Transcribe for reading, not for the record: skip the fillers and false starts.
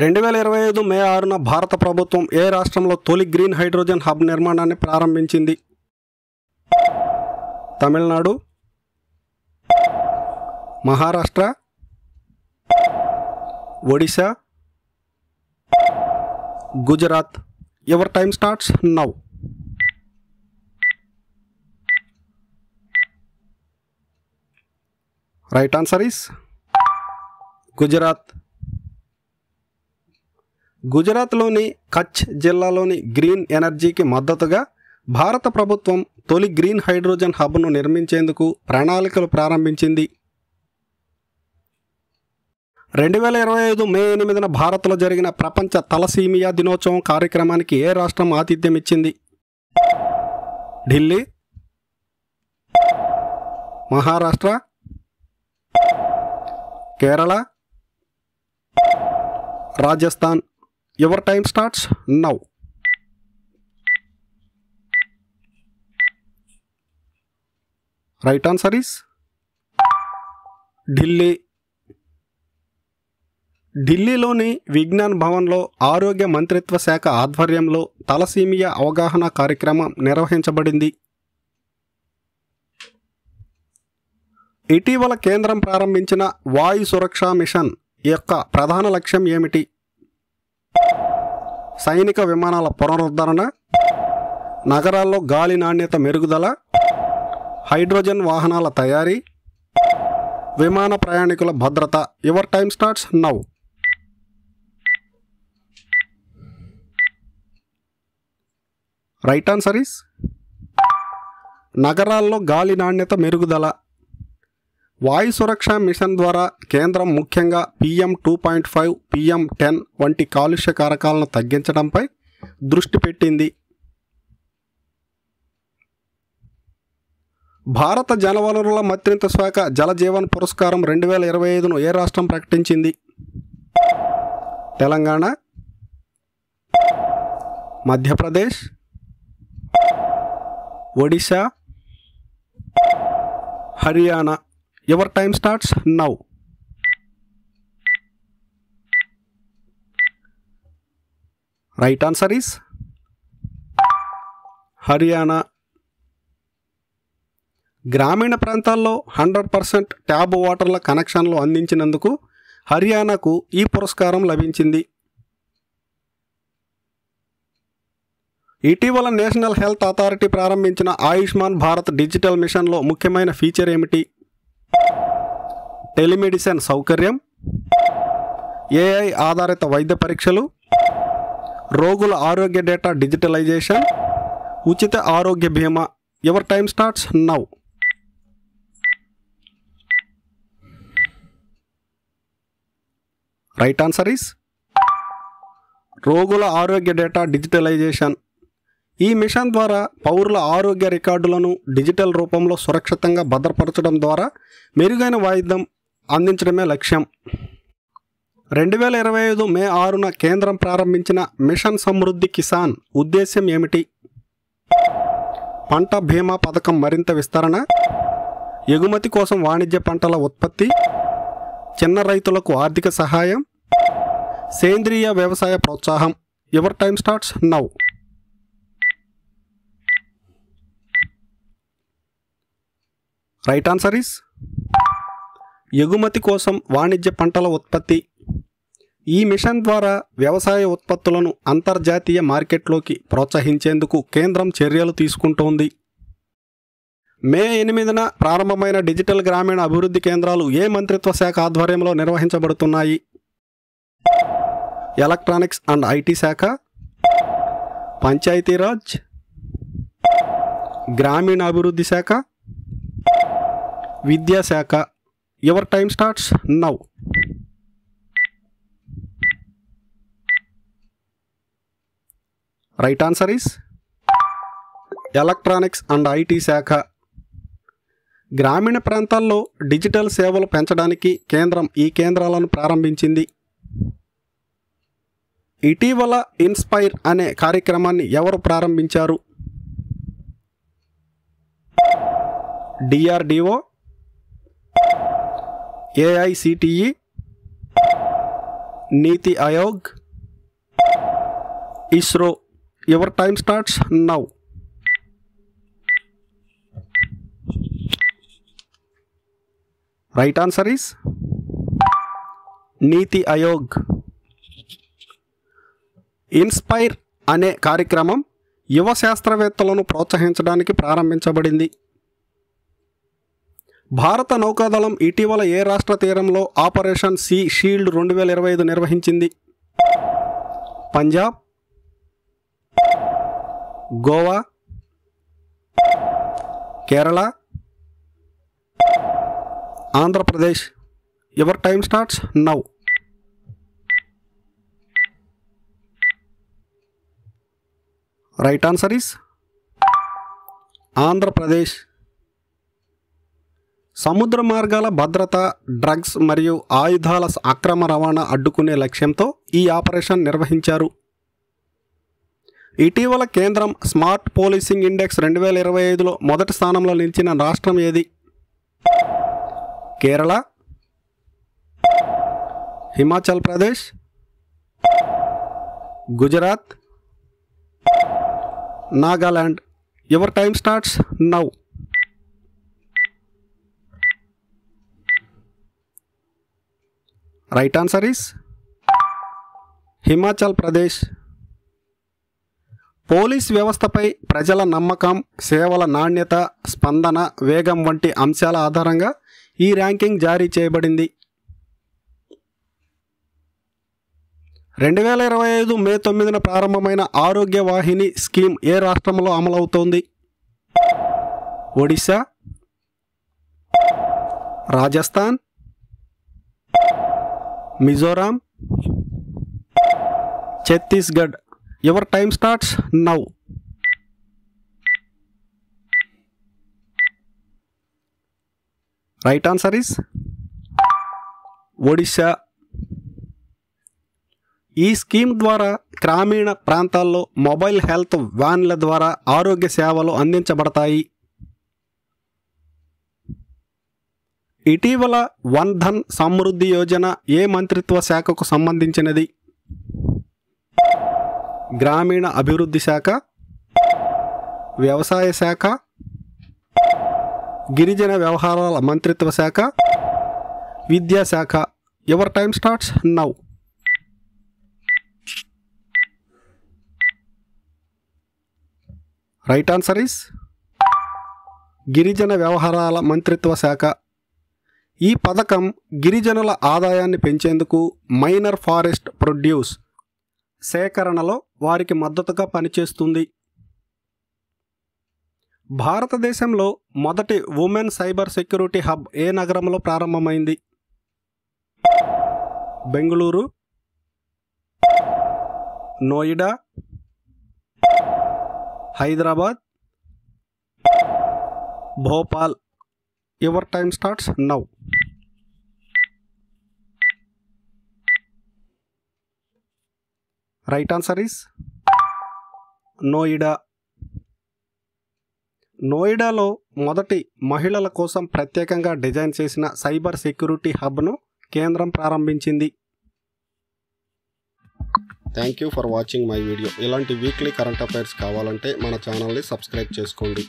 2025 మే 6న భారత ప్రభుత్వం ఏ రాష్ట్రంలో తొలి గ్రీన్ హైడ్రోజన్ హబ్ నిర్మాణాన్ని ప్రారంభించింది? Tamil Nadu, Maharashtra, Odisha, Gujarat. Your time starts now. Right answer is Gujarat. గుజరాత్లోని కచ్ జిల్లాలోని గ్రీన్ ఎనర్జీకి మద్దతుగా భారత ప్రభుత్వం తొలి గ్రీన్ హైడ్రోజన్ హబ్ను నిర్మించేందుకు ప్రణాళికలు ప్రారంభించింది. 2025 మే 8న భారత్లో జరిగిన ప్రపంచ తలసీమియా దినోత్సవం కార్యక్రమానికి ఏ రాష్ట్రం ఆతిథ్యం ఇచ్చింది? Delhi, Maharashtra, Kerala, Rajasthan. Your time starts now. Right answer is Delhi. ఢిల్లీలోని విజ్ఞాన్ భవన్లో ఆరోగ్య మంత్రిత్వ శాఖ ఆధ్వర్యంలో తలసీమియా అవగాహన కార్యక్రమం నిర్వహించబడింది. ఇటీవల కేంద్రం ప్రారంభించిన వాయు సురక్షా మిషన్ యొక్క ప్రధాన లక్ష్యం ఏమిటి? సైనిక విమానాల పునరుద్ధరణ, నగరాల్లో గాలి నాణ్యత మెరుగుదల, హైడ్రోజన్ వాహనాల తయారీ, విమాన ప్రయాణికుల భద్రత. Your time starts now. Right answer is నగరాల్లో గాలి నాణ్యత మెరుగుదల. వాయు సురక్ష మిషన్ ద్వారా కేంద్రం ముఖ్యంగా PM 2.5, PM 10 వంటి కాలుష్య కారకాలను తగ్గించడంపై దృష్టి పెట్టింది. భారత జలవనరుల మంత్రిత్వ శాఖ జలజీవన్ పురస్కారం 2025ను ఏ రాష్ట్రం ప్రకటించింది? Telangana, Madhya Pradesh, Odisha, Haryana. Your time starts now. Right answer is Haryana. గ్రామీణ ప్రాంతాల్లో 100% ట్యాబ్ వాటర్ల కనెక్షన్లు అందించినందుకు హర్యానాకు ఈ పురస్కారం లభించింది. ఇటీవల నేషనల్ హెల్త్ అథారిటీ ప్రారంభించిన ఆయుష్మాన్ భారత్ డిజిటల్ మిషన్లో ముఖ్యమైన ఫీచర్ ఏమిటి? టెలిమెడిసిన్ సౌకర్యం, AI ఆధారిత వైద్య పరీక్షలు, రోగుల ఆరోగ్య డేటా డిజిటలైజేషన్, ఉచిత ఆరోగ్య బీమా. Your time starts now. Right answer is రోగుల ఆరోగ్య డేటా డిజిటలైజేషన్. ఈ మిషన్ ద్వారా పౌరుల ఆరోగ్య రికార్డులను డిజిటల్ రూపంలో సురక్షితంగా భద్రపరచడం ద్వారా మెరుగైన వైద్యం అందించడమే లక్ష్యం. 2025 మే 6న కేంద్రం ప్రారంభించిన మిషన్ సమృద్ధి కిసాన్ ఉద్దేశ్యం ఏమిటి? పంట బీమా పథకం మరింత విస్తరణ, ఎగుమతి కోసం వాణిజ్య పంటల ఉత్పత్తి, చిన్న రైతులకు ఆర్థిక సహాయం, సేంద్రియ వ్యవసాయ ప్రోత్సాహం. Your time starts now. Right answer is ఎగుమతి కోసం వాణిజ్య పంటల ఉత్పత్తి. ఈ మిషన్ ద్వారా వ్యవసాయ ఉత్పత్తులను అంతర్జాతీయ మార్కెట్లోకి ప్రోత్సహించేందుకు కేంద్రం చర్యలు తీసుకుంటోంది. మే 8న ప్రారంభమైన డిజిటల్ గ్రామీణ అభివృద్ధి కేంద్రాలు ఏ మంత్రిత్వ శాఖ ఆధ్వర్యంలో నిర్వహించబడుతున్నాయి? ఎలక్ట్రానిక్స్ అండ్ IT శాఖ, పంచాయతీరాజ్, గ్రామీణ అభివృద్ధి శాఖ, విద్యాశాఖ. Your time starts now. Right answer is electronics and IT శాఖ. గ్రామీణ ప్రాంతాల్లో డిజిటల్ సేవలు పెంచడానికి కేంద్రం ఈ కేంద్రాలను ప్రారంభించింది. ఇటీవల ఇన్స్పైర్ అనే కార్యక్రమాన్ని ఎవరు ప్రారంభించారు? DRDO, AICTE, NITI Aayog, ISRO. Your time starts now. Right answer is NITI Aayog. Inspire అనే కార్యక్రమం యువ శాస్త్రవేత్తలను ప్రోత్సహించడానికి ప్రారంభించబడింది. భారత నౌకాదళం ఇటీవల ఏ రాష్ట్ర తీరంలో ఆపరేషన్ సీ షీల్డ్ 2025 నిర్వహించింది? Punjab, Goa, Kerala, Andhra Pradesh. Your time starts now. Right answer is Andhra Pradesh. సముద్ర మార్గాల భద్రత, డ్రగ్స్ మరియు ఆయుధాల అక్రమ రవాణా అడ్డుకునే లక్ష్యంతో ఈ ఆపరేషన్ నిర్వహించారు. ఇటీవల కేంద్రం స్మార్ట్ పోలీసింగ్ ఇండెక్స్ 2025లో మొదటి స్థానంలో నిలిచిన రాష్ట్రం ఏది? Kerala, Himachal Pradesh, Gujarat, Nagaland. Your time starts now. Right answer is Himachal Pradesh. Police వ్యవస్థపై ప్రజల నమ్మకం, సేవల నాణ్యత, స్పందన, వేగం వంటి అంశాల ఆధారంగా ఈ ర్యాంకింగ్ జారీ చేయబడింది. 2025 మే 9న ప్రారంభమైన ఆరోగ్య వాహిని స్కీమ్ ఏ రాష్ట్రంలో అమలవుతోంది? Odisha, Rajasthan, Mizoram, Chhattisgarh. Your time starts now. Right answer is Odisha. ఈ స్కీమ్ ద్వారా గ్రామీణ ప్రాంతాల్లో మొబైల్ హెల్త్ వ్యాన్ల ద్వారా ఆరోగ్య సేవలు అందించబడతాయి. ఇటీవల వన్ ధన్ సమృద్ధి యోజన ఏ మంత్రిత్వ శాఖకు సంబంధించినది? గ్రామీణ అభివృద్ధి శాఖ, వ్యవసాయ శాఖ, గిరిజన వ్యవహారాల మంత్రిత్వ శాఖ, విద్యాశాఖ. Your time starts now. Right answer is గిరిజన వ్యవహారాల మంత్రిత్వ శాఖ. ఈ పథకం గిరిజనుల ఆదాయాన్ని పెంచేందుకు మైనర్ ఫారెస్ట్ ప్రొడ్యూస్ సేకరణలో వారికి మద్దతుగా పనిచేస్తుంది. భారతదేశంలో మొదటి ఉమెన్ సైబర్ సెక్యూరిటీ హబ్ ఏ నగరంలో ప్రారంభమైంది? Bengaluru, Noida, Hyderabad, Bhopal. Your time starts now. Right answer is Noida. నోయిడాలో మొదటి మహిళల కోసం ప్రత్యేకంగా డిజైన్ చేసిన సైబర్ సెక్యూరిటీ హబ్ను కేంద్రం ప్రారంభించింది. Thank you for watching my video. ఇలాంటి వీక్లీ కరెంట్ అఫైర్స్ కావాలంటే మన ఛానల్ని సబ్స్క్రైబ్ చేసుకోండి.